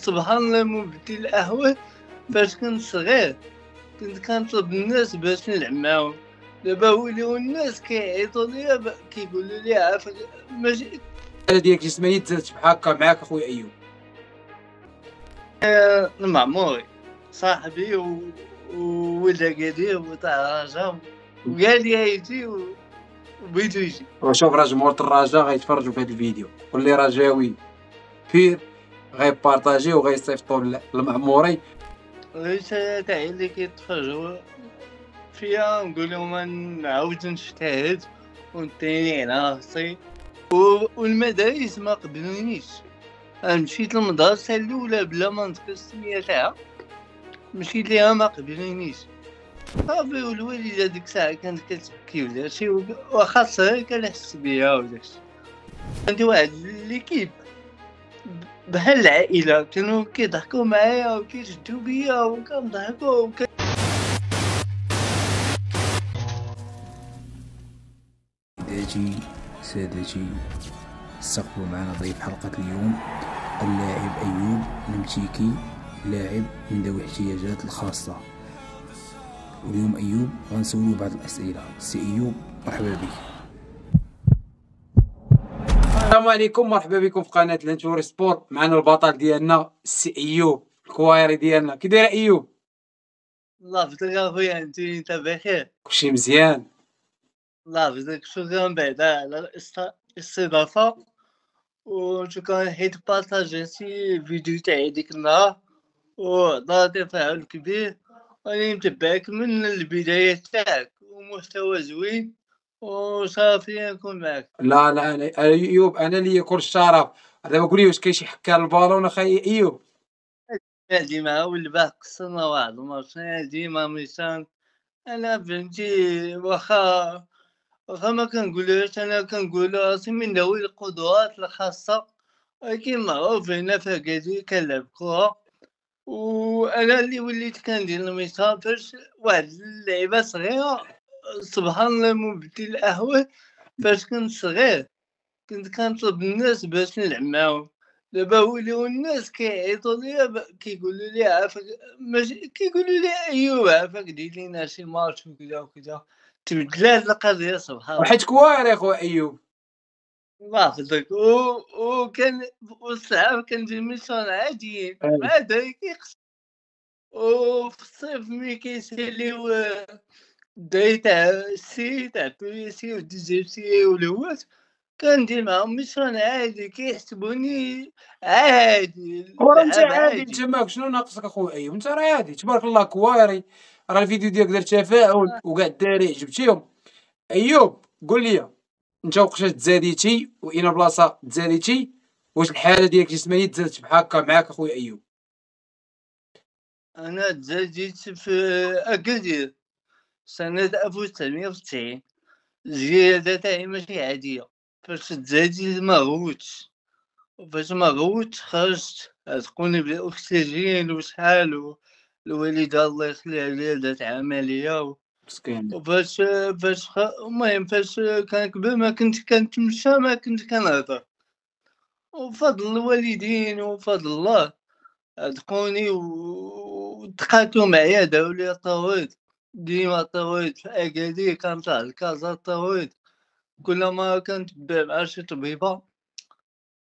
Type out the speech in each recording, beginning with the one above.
سبحان الله مبدل القهوة. فاش كنت صغير كنت كنطلب الناس باش نلعب معاهم. دابا ولاو الناس كيعيطوا ليا كيقولوا لي عافاك ماشي ديالك جسمانيا تزادت بحال هكا معاك اخويا ايوب؟ المعموري صاحبي وولد قدير وتاع رجا وقال لي يجي وبغيتو يجي. وشوف راه جمهور الرجاء غيتفرجوا في هذا الفيديو، واللي رجاوي كبير غيبارطاجي وغيصيفطوا للمعموري. غير تاع اللي كيتفرجوا فيا نقول لهم نعاود نجتهد ونتيني على راسي. والمدارس ما قبلونيش. مشيت للمدرسة الأولى بلا ما نذكر السمية تاعها، مشيت ليها ما قبلونيش. صافي والوالدة ديك الساعة كانت كتبكي وداكشي، واخا صغير كنحس بيها وداكشي. عندي واحد ليكيب بحال العائلة، كانوا كيضحكوا معايا وكيشدوا بيا وكنضحكوا سادتي استقبلوا معنا ضيف حلقة اليوم اللاعب أيوب نمتيكي، لاعب من ذوي الاحتياجات الخاصة. واليوم أيوب غنسولو بعض الأسئلة. سي أيوب مرحبا بك. السلام عليكم، مرحبا بكم في قناة لانتوري سبورت. معنا البطل ديالنا السي ايوب الكوايري ديالنا. كي داير ايوب؟ الله يفضلك اخويا، انت بخير؟ كلشي مزيان؟ الله يفضلك، شكرا بعدا على الاستضافة، وشكرا حيت بارطاجيتي الفيديو تاعي ديك النهار وعطى تفاعل كبير. راني متبعك من البداية تاعك ومستوى زوين، وصافي نكون معك. لا أنا ايوب انا ليا كل الشرف. دابا قولي واش كاين شي حكار البالون اخاي ايوب؟ ديما والباقي قصرنا واحد الماتش ديما ميسان. انا فهمتي واخا ما كنقولهاش، انا كنقول راسي من ذوي القدرات الخاصة، ولكن معروف هنا في أكادير كنلعب كرة. وانا اللي وليت كندير المثال فاش واحد اللعيبة صغيرة سبحان الله مبدل القهوة. فاش كنت صغير كنت كنطلب الناس باش نلعب معاهم. دابا ولاو الناس كيعيطوا ليا كيقولوا لي عافاك ماشي كيقولوا لي ايوب عافاك دير لينا شي ماتش وكذا وكذا. تبدلات القضيه سبحان الله. وحيت كوايري اخويا ايوب. الله يحفظك. وكان والصعاب كندير ميسيون عاديين مع ذلك وفي الصيف ملي كيساليو الدراري تاع السي تاع بوليسي وديزيرتي والهوات كندير معاهم ميسيون عادي كيحسبوني عادي ورا انت لعاب عادي، انت ماك شنو ناقصك اخويا ايوب؟ انت راه عادي تبارك الله كوايري. راه الفيديو ديالك دار تفاعل وكاع الدراري عجبتيهم. ايوب قول لي انت وقتاش تزاديتي واين بلاصه تزاديتي؟ واش الحاله ديالك الجسمانيه تزادت بحال هكا معاك اخويا ايوب؟ انا تزاديت في اكادير سنة 1990. الزيادة تاعي ماشي عادية. فاش تزاديت ما غوتش، وفاش ما غوتش خرجت عتقوني بالاكسجين وشحال. الوالدة الله يخليها ليا دات عملية مسكين. وفاش المهم فاش كنكبر ما كنت كنتمشى ما كنت كنهضر. وفضل الوالدين وفضل الله عتقوني ودقاتو معايا داولي الطويط. ديما الطويط في أكادير كنطلع لكازا الطويط كل ما كنتبع مع شي طبيبة.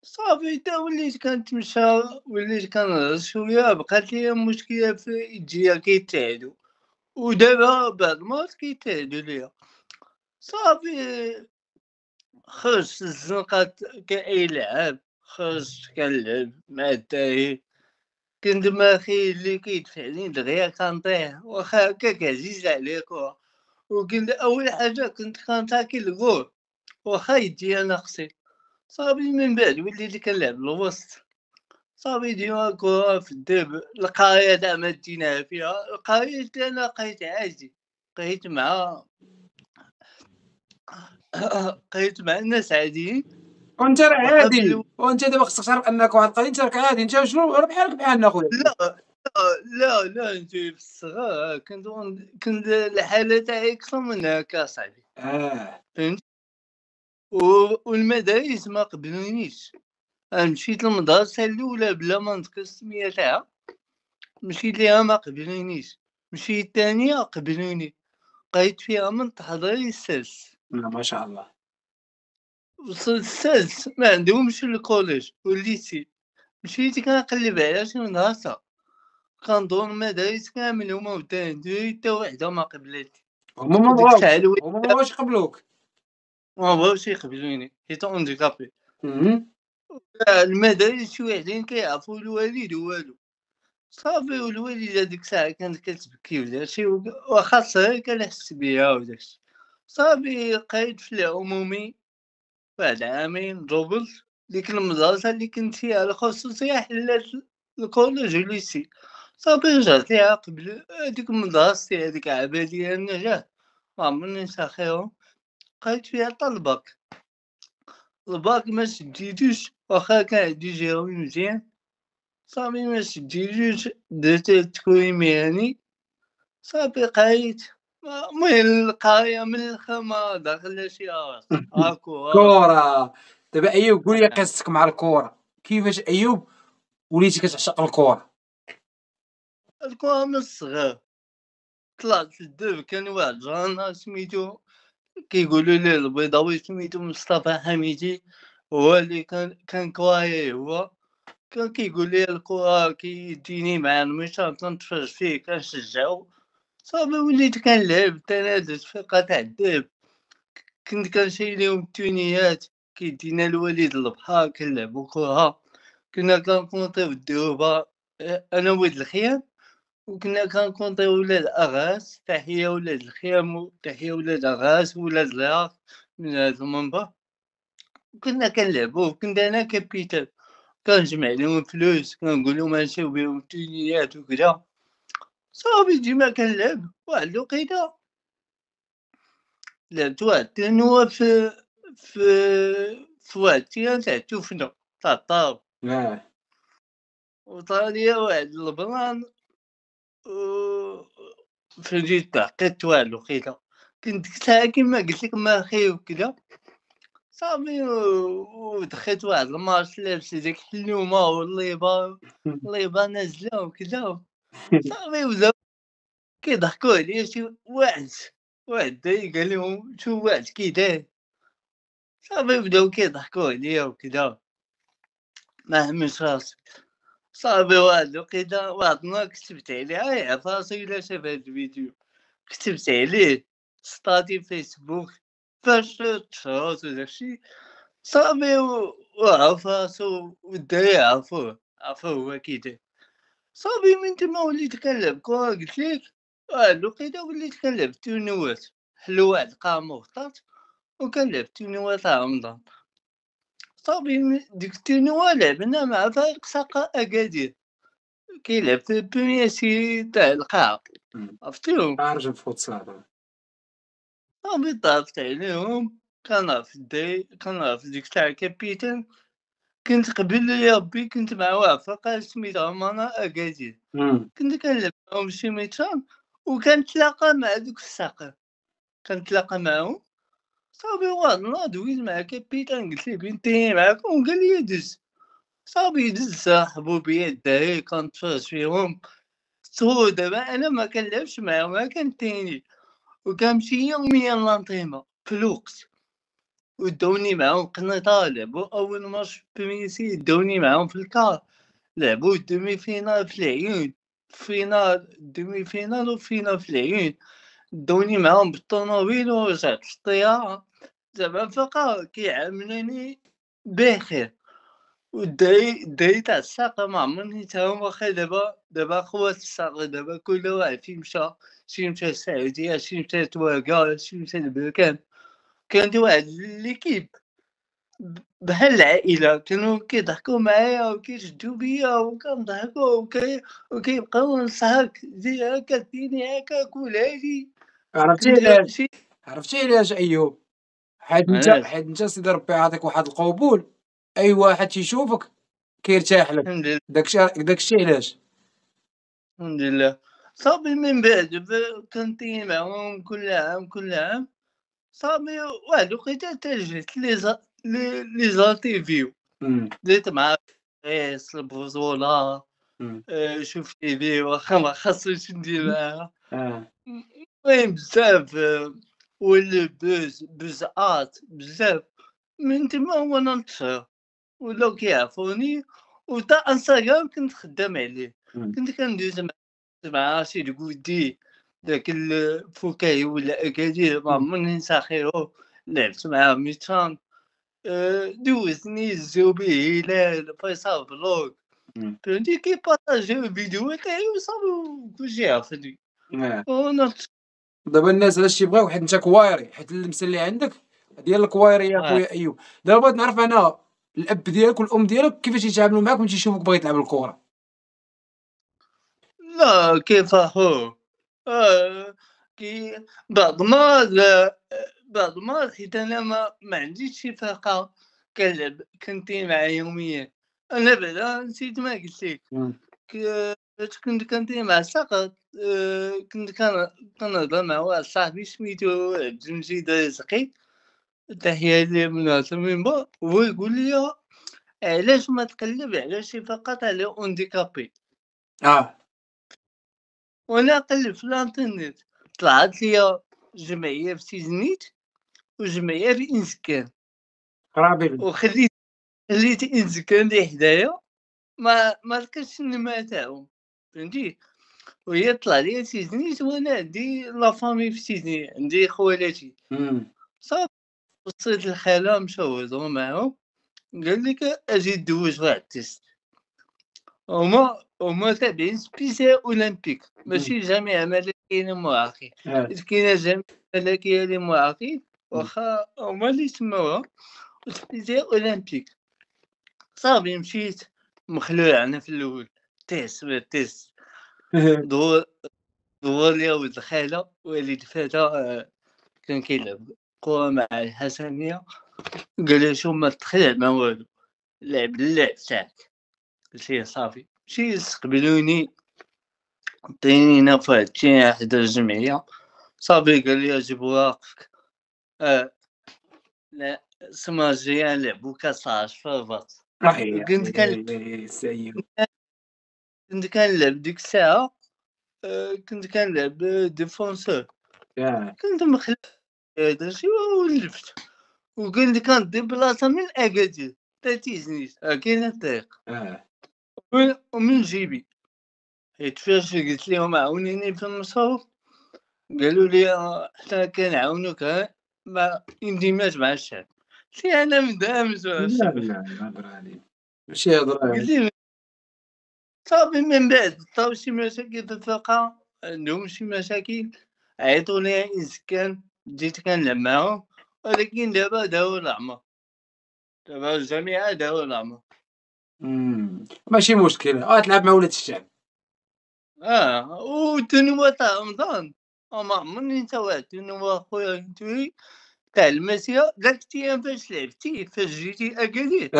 صافي تا وليت كنتمشى وليت كنهضر شوية. بقات ليا مشكلة في يديا كيتعدو، ودابا بعد المرات كيتعدو ليا. صافي خرجت الزنقة كأي لعاب، خرجت كنلعب مع الدراري. كنت ماخي اللي كيدفعني دغيا كنطيح واخا هكاك عزيز عليا الكرة. وكنت أول حاجة كنت كنتاكي الكول واخا يديا ناقصين. صافي من بعد وليت كنلعب الوسط. صافي ديما الكرة في الدرب. القراية تاع ما ديناها فيها، القراية أنا قريت عادي، قريت مع قريت مع الناس عاديين. وانت راه واخا في عادي، وانت دابا خصك تعرف انك واحد القضيه انت راك عادي. انت شنو راه بحالك بحالنا اخويا. لا لا انت في الصغار كنت الحالة تاعي أكثر من هكا صاحبي، اه فهمت. والمدارس ما قبلونيش. مشيت للمدرسة الأولى بلا ما نذكر السمية تاعها، مشيت ليها ما قبلونيش، مشيت الثانية قبلوني، بقيت فيها من تحضيري السادس. ما شاء الله. وصلت السادس ما عندهمش الكوليج والليسي، مشيت كنقلب على شي مدرسة، كندور المدارس كامل هما ودان حتى وحدة ما قبلتني. هما ما وديك الساعة بغاوش هما ما بغاوش يقبلوك. ما بغاوش يقبلوني حيت اونديكابي. مهم. المدارس شي وحدين كيعرفوا الوالد والو، صافي والوالدة ديك الساعة كانت كتبكي ولا شي، واخا صغير كنحس بيها وداكشي. صافي بقيت في العمومي بعد عامين دوبل، ديك المدرسة اللي كنت فيها الخصوصية حلات الكوليج والليسي، صافي رجعت ليها قبل هاديك مدرستي هاديك عبادية النجاة ما عمرني نساخيهم، بقيت فيها حتى الباك. الباك ما شديتوش واخا كان عندي جاوي مزيان، صافي ما شديتوش درت التكوين مهني، صافي بقيت المهم القراية من الآخر ما داخلها شي راس هاكو كورة. دابا أيوب قول لي قصتك مع الكورة، كيفاش أيوب وليتي كتعشق الكورة؟ الكورة من الصغر. طلعت للدرب كان واحد جارنا سميتو كيقولوا ليه البيضاوي سميتو مصطفى حميدي، هو اللي كان كواير، هو كان كيقول لي الكورة كيديني مع الماتشات تنتفرج فيه كنشجعو، صافي وليت كنلعب حتى درت فرقة تاع الدرب، كنت كنشري ليهم التونيات كيدينا الوالد للبحر كنلعبو كورة، كنا كنكونطيو الدروبة أنا ولد الخيام، وكنا كنكونطيو ولاد أغاس، تحية ولاد الخيام وتحية ولاد أغاس ولاد العراق من هاد المنبر، كنا كنلعبو كنت أنا كابيتان، كنجمع ليهم فلوس كنقولهم نشريو بيهم التونيات وكدا، صافي ديما كنلعب. واحد الوقيتة لعبت واحد التورنوا في واحد التيران تاع التوفنا تاع الطاب، وطرا ليا واحد البلان فهمتي تعقدت واحد الوقيتة، كنت ديك الساعة كيما قلتلك ماخي وكدا، صافي ودخلت واحد الماتش لابس ديك الحلومة والليبة نازلة وكدا، صافي ولاو كيضحكو عليا شي واحد داي قال لهم شوف واحد كي داير، صافي بداو كيضحكو عليا وكدا ما همش راسي، صافي واحد الوقيتة واحد النهار كتبت عليه يعرف راسي إلا شاف هاد الفيديو، كتبت عليه ستاتي فيسبوك فاش تشهرت وداكشي، صافي وعرف راسو والدراري عرفوه هو كي داير، صافي من تما وليت كنلعب كورة قلتليك. واحد الوقيتة وليت كنلعب تورنوات، حلو واحد القاع مغطاط وكنلعب تورنوا تاع رمضان، صافي ديك التورنوا لعبنا مع فريق ساقا أكادير كيلعب في البريمير سي تاع القاعة، عرفتيهم؟ عارف الفوتسال. صافي طافت عليهم، كنعرف الدري كنعرف ديك الساعة كابيتان، كنت قبل يا ربي كنت مع واحد فرقة سميتها مانا أكادير، كنت كنلعب معاهم شي ميتشان وكنتلاقى مع دوك الساقا، كنتلاقى معاهم، صافي واحد النهار دويت مع كابيتان قلت ليه بنتي معاكم، قال لي دز، صافي دز سحبوا بيا الدراري كنتفرج فيهم، تو دابا انا ما كنلعبش معاهم كنتيني، وكنمشي يوميا لانطيما في الوقت، وداوني معاهم قنيطة لعبوا اول ماتش في بريميسي، داوني معاهم في الكار لعبوا دومي فينال في العيون، فينال دومي فينال وفينال في العيون، داوني معاهم بالطوموبيل ورجعت في الطيارة، زعما فرقة كيعاملوني بخير، والدراري تاع الساقة ما عمرني تاهم، واخا دابا خوات الساقة دابا كل واحد فين مشى، شي مشى السعودية، شي مشى تواكا، شي مشى البركان، كانت واحد ليكيب بحال العائلة، كانوا كيضحكوا معايا وكيشدوا بيا وكنضحكوا وكيبقاو نصحك زي هاكا ديني هاكا كول هادي، عرفتي علاش أيوب؟ حيت انت سيدي ربي عاطيك واحد القبول، اي واحد تيشوفك كيرتاح لك، داكشي علاش. الحمد لله. صافي من بعد كنطير معاهم كل عام، صافي واحد الوقيته تلجت لي زانتيفيو درت معاه قيس البطولة. شوف تيفي واخا ما خاصنيش ندير معاها. المهم بزاف ولا بوزات بزاف من تما هو ننتشر ولاو كيعرفوني. وتا انستغرام كنت خدام عليه. كنت كندوز مع شي قودي داك الفكاهي ولا اكادير ما عمرني ننسى خيرو. لعبت معاه ميتان. دوزني الزوبي هلال فيصل بلوك. فهمتي كيبارطاجيو فيديو تاعي وصافي كلشي يعرفني. دابا الناس علاش تيبغيو حيت انت كوايري، حيت اللمسه اللي عندك ديال الكوايري يا خويا ايوب. دابا بغيت نعرف انا الاب ديالك والام ديالك كيفاش يتعاملوا معاك ملي تيشوفوك باغي تلعب الكره. لا كيف اخو كي بعض ما حيت انا ما عنديش شي فرقه كنلعب كنتي معاه يوميا. انا بعدا نسيت ما قلت لك كنت كنتي مع سقط. كنت كنهضر مع واحد صاحبي سميتو عبد المجيد رزقي، تحية ليه من تميمبا. هو يقول لي علاش ما تقلب على شي فقط على اونديكابي. وانا قلب في الانترنت طلعت لي جمعيه في تيزنيت وجمعيه في انسكان. قرابين وخليت انسكان اللي حدايا ما لقيتش النما تاعهم فهمتي. وهي طلع لي تيزنيت وانا عندي لا فامي في تيزنيت، عندي خوالاتي. صافي وصلت الخاله مشاو هضروا معاهم قال لك اجي دوز واحد التيست. هما تابعين سبيسيال اولمبيك ماشي جامعه ملكيه للمعاقين. كاينه جامعه ملكيه للمعاقين واخا هما اللي سموها سبيسيال اولمبيك. صافي مشيت مخلوع انا في الاول تيست دور لي ولد الخاله وليد فتى كان كيلعب كره مع الحسنيه. قال لي شو ما تخلع ما والو لعب اللعب تاعك. قلت له صافي مشي يستقبلوني عطينينا في هادشي حدا الجمعيه. صافي قال لي اجيب واقفك. لا سما جيان لعبو كاس في الرباط. كنت كنلعب ديك الساعه كنت كنلعب ديفونسور. كنت مخلع هادشي ولفت وقال لي كندي بلاصه من اكادير تاتيزنيت كاينه الطريق ومن جيبي. حيت فاش قلت لهم عاونيني في المصروف قالوا لي حتى كنعاونوك ما اندماج مع الشعب. شي انا مدامج مع الشعب. لا هضر عليك ماشي هضر عليك. صافي من بعد طاو شي مشاكل في الفرقه عندهم شي مشاكل عيطوا لي انسكان بديت كنلعب معاهم. ولكن دابا داو العمر دابا الجامعه داو العمر. ماشي مشكل تلعب مع ولاد الشعب. وتنوى تاع رمضان ما عمرني نسى واحد تنوى خويا نتوي تاع المسيا. داك التيام فاش لعبتي فاش جيتي اكادير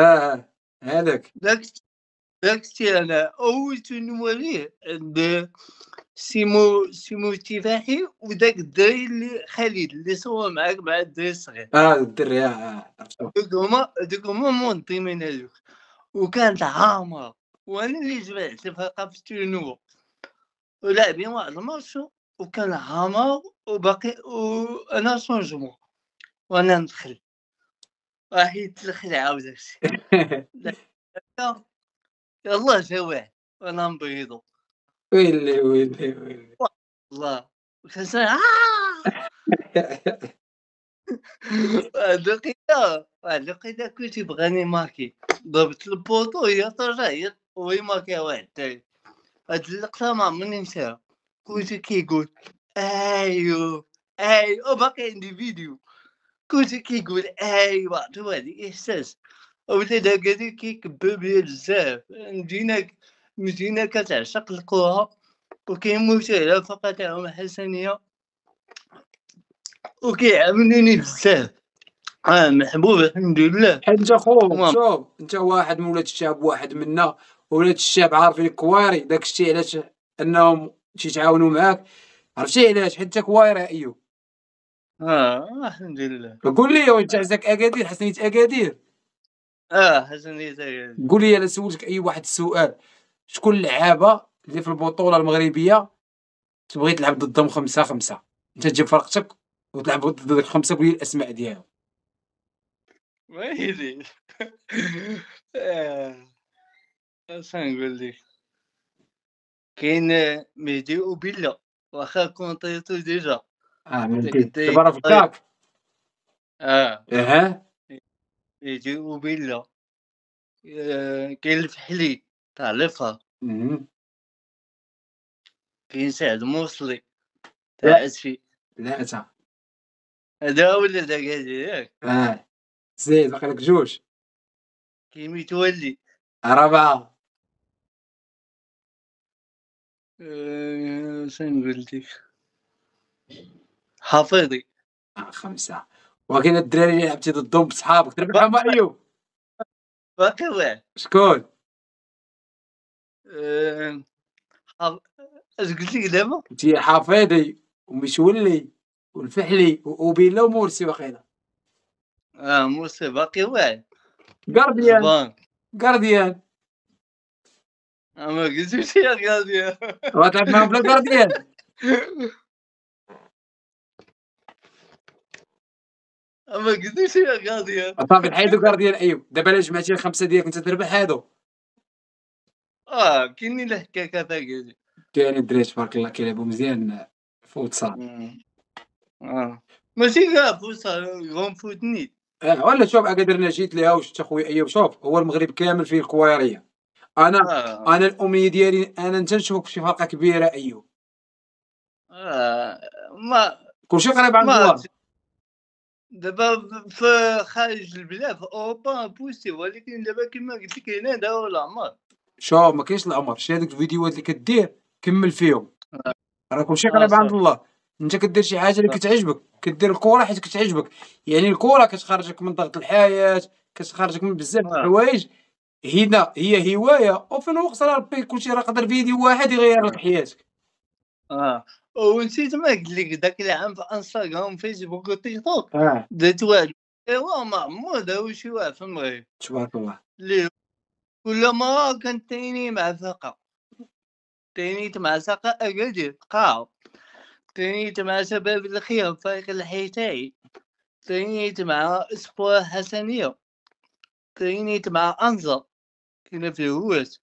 هذاك داك الشيء انا اول تنوى ليه عند سيمو التفاحي وداك الدري اللي خالد اللي صور معاك مع الدري الصغير. الدري دوك هما منظمين هذوك. وكانت عامره وانا اللي جبت الفرقه في التنوى ولاعبين واحد الماتش وكان عامر وباقي وانا شونجمون وانا ندخل راح يتدخل عاود داكشي. يلاه جا واحد وانا نبيضو ويلي والله كنسمع واحد الوقيته كنت يبغاني ماركي ضربت البوطو هي طرجع هي وهي ماركي واحد تاني. هاد اللقطه ما عمرني نساها. كنت كيقول ايوا باقي عندي فيديو. كنت كيقول ايوا عطيو هاد الاحساس ولاد اكادير كيكبر بيا بزاف. مدينه كتعشق الكره وكيموتو على الفرقه تاعهم الحسنيه وكيعاونوني بزاف. محبوب الحمد لله. حيت انت خو شوف انت واحد من ولاد الشعب واحد منا ولاد الشعب عارفين الكواري. داك الشيء علاش انهم تيتعاونوا معاك عرفتي علاش حيت انت كوايري يا ايوب. الحمد لله. قول لي وانت عزك اكادير حسنية اكادير حسن تايا. قول لي انا سولتك اي واحد السؤال، شكون اللعابه اللي في البطوله المغربيه تبغي تلعب ضدهم 5-5، انت تجيب فرقتك وتلعب ضد ديك 5، قول لي الاسماء ديالهم. ويلي. اش نقول لك، كاين مهدي وبيلا، واخا كونطيتو ديجا داك مهدي الداير. دابا راه في الكاك. اه مهدي وبيلا. كاين الفحلي تاع لفها، كاين سعد موصلي لا تاع اسفي. لا تا هذا ولا داك هادي ياك. زيد باقي لك جوج. كاين متولي. 4. اش نقول لك، حفيظي. 5. وكاين الدراري اللي لعبتي ضدهم بصحابك تربحهم ايوب، باقي واحد. شكون؟ اش قلت لك دابا؟ قلتي حفيظي ومشولي والفحلي وبيلا ومورسي واقيلا. موسى باقي واحد. غارديان. زبان. غارديان ما قلتوش يا غادي. غتلعب معاهم بلا غارديان. ما قلتوش يا غادي. صافي نحيدو غارديان ايوب، دابا الا جمعتي ال5 ديالك انت تربح هادو. كاينين الحكاكه تاع كاين الدراري تبارك الله كيلعبوا مزيان فوتسال. ماشي كاع فوتسال، غنفوتني. ولا شوف اكادير نجيت ليها وشفت اخويا ايوب، شوف هو المغرب كامل فيه الكويريه. انا انا الامنيه ديالي انا انت نشوفك في شي فرقه كبيره ايوب. ما كلشي قريب عند الله. دابا في خارج البلاد في اوروبا بوستي، ولكن دابا كما قلت لك هنا داو العمر. شوف ما كاينش العمر، شي هذوك الفيديوهات اللي كدير كمل فيهم، راه كلشي قريب عند الله. انت كدير شي حاجه اللي كتعجبك، كدير الكره حيت كتعجبك، يعني الكره كتخرجك من ضغط الحياه، كتخرجك من بزاف د الحوايج. هنا هي هوايه، وفي الوقت راه ربي كلشي راه قدر فيديو واحد يغير لك حياتك. ونسيت ما قلت لك داك العام في انستغرام فيسبوك وتيك توك درت واحد ايوا ما عمو داو شي واحد في المغرب تبارك الله اللي كل مرة كانت تيني مع فرقة، تينيت مع فرقة أكادير قاعة، تينيت مع شباب الخير فريق الحيتاي، تينيت مع اسبوع حسنية، تينيت مع أنظر كنا في الهوات،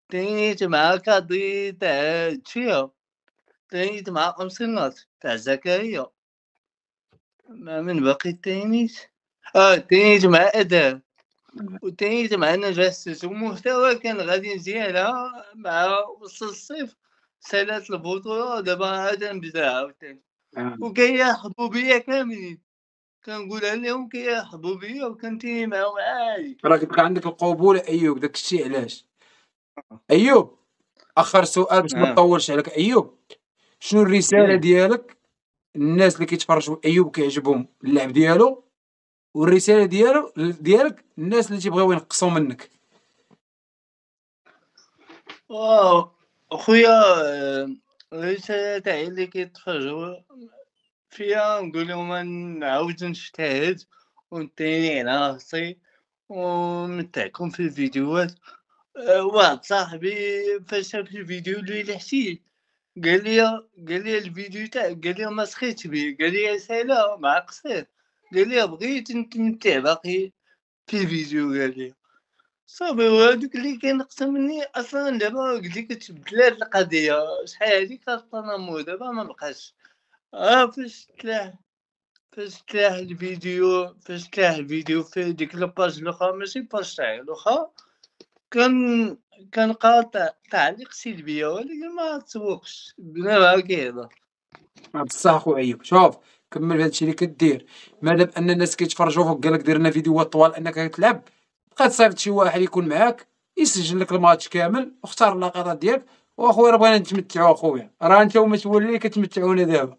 تينيت مع كادري تاع تشير، تينيت مع أمسينات تاع زكريا. من باقي تينيت تينيت مع أداء، وتينيت مع نجاسس، ومحتوى كان غادي مزيان مع وسط الصيف سالات البطولة. دابا عاد نبدا عاوتاني وكيرحبوا بيا كاملين، كنقولها لهم كيرحبوا بيا وكنتيني معاهم عادي. راه كتبقى عندك القبول ايوب، داك الشيء علاش. ايوب اخر سؤال باش ما نطولش عليك ايوب، شنو الرساله ديالك الناس اللي كيتفرجوا ايوب كيعجبهم اللعب ديالو، والرساله ديالك الناس اللي تيبغيو ينقصوا منك؟ خويا الرساله تاعي اللي كيتفرجوا فيا نقول لهم نعاود نجتهد ونتيني على راسي ونمتعكم في الفيديوهات. واحد صاحبي فاش شاف الفيديو اللي حسيت قال لي الفيديو تاعك، قال لي ما سخيتش بيه، قال لي رساله مع قصير، قال لي بغيت نتمتع باقي في الفيديو، قال لي صافي. وهادوك اللي كينقصوا مني اصلا دابا قلت لك تبدلات القضيه، شحال هادي كتنمو دابا ما بقاش. فاش تلاح الفيديو في ديك لاباج الاخرى، ماشي باج تاعي الاخرى، كنلقى تعليق سلبيه، ولكن ما تسوقش بنادم كيهضر. بصح خويا ايوب شوف كمل في هادشي اللي كدير، مادام ان الناس كيتفرجوا فوق قالك دير لنا فيديوهات طوال انك كتلعب، بقى تصيفط شي واحد يكون معاك يسجل لك الماتش كامل واختار اللقطات ديالك. واخويا راه بغينا نتمتعوا اخويا، راه انت ومتولي اللي كتمتعونا دابا.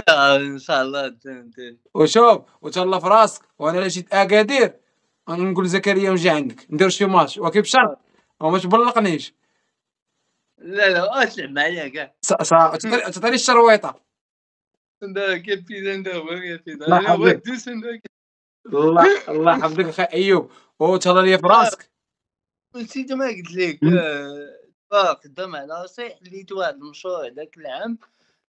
ان شاء الله. وشوف وتهلا في راسك، وانا الا جيت اكادير نقول زكريا ونجي عندك ندير شي ماتش، ولكن بشرط وما تبلقنيش. لا تلعب معايا كاع تعطيني الشرويطه. كيف في الله يحفظك اخي ايوب، وتهضر لي في راسك. نسيت ما قلت لك قدام على صيح ليت واحد المشروع هذاك العام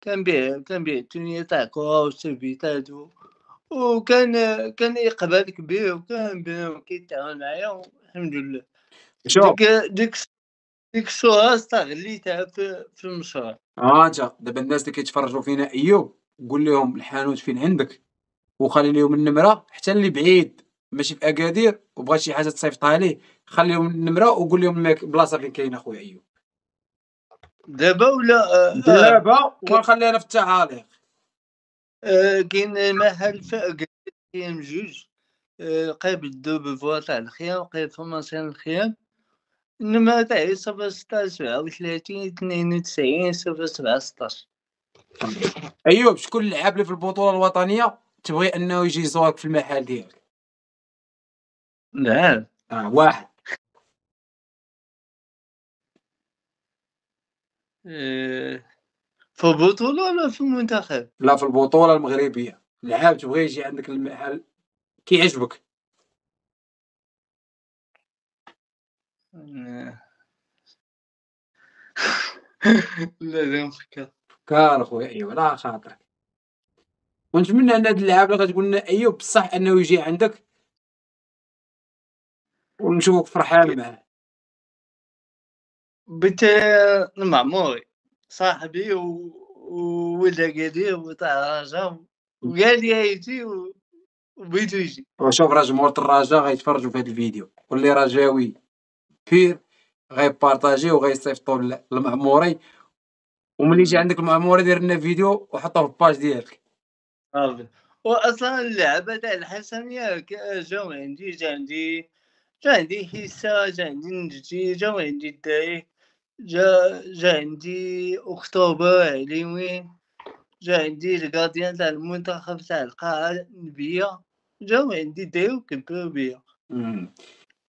كان بيه الدنيا تاع كورة والسيرفيتات وكان إقبال كبير وكان بنادم كيتعاون معايا والحمد لله. شوف ديك الشهرة استغليتها في المشروع. انت دابا الناس اللي كيتفرجوا فينا ايوب، قول لهم الحانوت فين عندك وخلي لهم النمره، حتى اللي بعيد ماشي في اكادير وبغى شي حاجه تصيفطها ليه، خلي لهم النمره وقول لهم البلاصه فين كاين اخويا ايوب. دابا ولا دابا وغنخليها انا في التعاليق. كاين محل في أكادير كاين بجوج، قريب الدوب فوا تاع الخيام، قريب فورماسيون الخيام. النمرة تاعي 016 97 92 07 16. ايوب شكون اللعاب اللي في البطوله الوطنيه تبغي انه يجي يزورك في المحل ديالك؟ نعم. واحد. في البطولة ولا في المنتخب؟ لا في البطوله المغربيه، لعاب تبغي يجي عندك المحل كيعجبك. لازم نفكر. فكر اخويا ايوب على خاطرك، ونتمنى ان هاد اللعاب اللي غتقول لنا ايوب بصح انه يجي عندك ونشوفك فرحان معاه. بنت المعموري صاحبي وولد أكادير وتاع رجا وقال لي يجي وبغيتو يجي. وشوف راه جمهور الرجاء غيتفرجوا في هذا الفيديو، واللي رجاوي بير غيبارطاجيه وغيصيفطوا للمعموري، وملي يجي عندك المعموري دير لنا فيديو وحطوه في الباج ديالك. واصلا اللعبه تاع الحسنيه جاو عندي جا عندي حسه، جا عندي نجدي، جاو عندي الداي، جا عندي اكتوبر عليوين، جا عندي الكارديان تاع المنتخب تاع القاعه نبيه، جاو عندي دايو كبروا بيا.